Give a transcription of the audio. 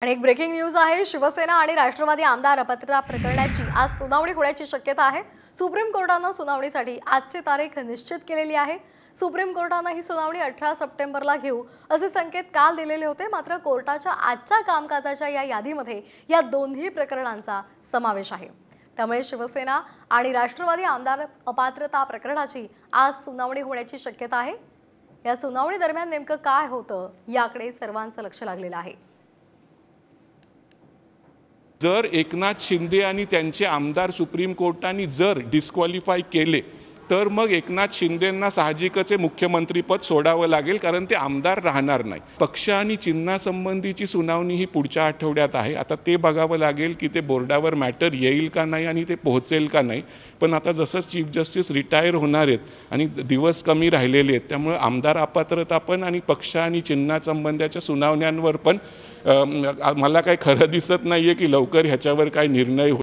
आणि एक breaking news आहे। शिवसेना आणि राष्ट्रवादी आमदार अपात्रता प्रकरणाची आज सुनावणी होण्याची शक्यता आहे। सुप्रीम कोर्टाने सुनावणीसाठी आजची तारीख निश्चित केलेली आहे। सुप्रीम कोर्टाने ही सुनावणी 18 सप्टेंबरला घेऊ असे संकेत काल दिलेले होते। मात्र कोर्टाच्या आजच्या कामकाजाच्या या यादीमध्ये या दोन्ही प्रकरणांचा समावेश आहे। त्यामुळे शिवसेना आणि राष्ट्रवादी आमदार अपात्रता प्रकरणाची आज सुनावणी होण्याची शक्यता आहे। या सुनावणी दरम्यान नेमकं काय होतं याकडे सर्वांचं लक्ष लागलेलं आहे। जर एकनाथ शिंदे आणि त्यांचे आमदार सुप्रीम कोर्टाने जर डिस्क्वालिफाय केले तर मग एकनाथ शिंदेंना साहजिकच मुख्यमंत्रीपद सोडावं लागेल, कारण ते आमदार राहणार नाही। पक्ष आणि चिन्हासंबंधीची सुनावणी ही पुढच्या आठवड्यात आहे। आता ते बघावं लागेल की ते बोर्डावर मॅटर येईल का नाही आणि ते पोहोचेल का नाही। पण आता जसं चीफ जस्टिस रिटायर होणार आहेत आणि दिवस कमी राहिलेले आहेत, त्यामुळे आमदार अपात्रता पण आणि पक्ष आणि चिन्हासंबंधाच्या सुनावण्यांवर पण मला काही खरं दिसत नाहीये की लवकर ह्याच्यावर काय निर्णय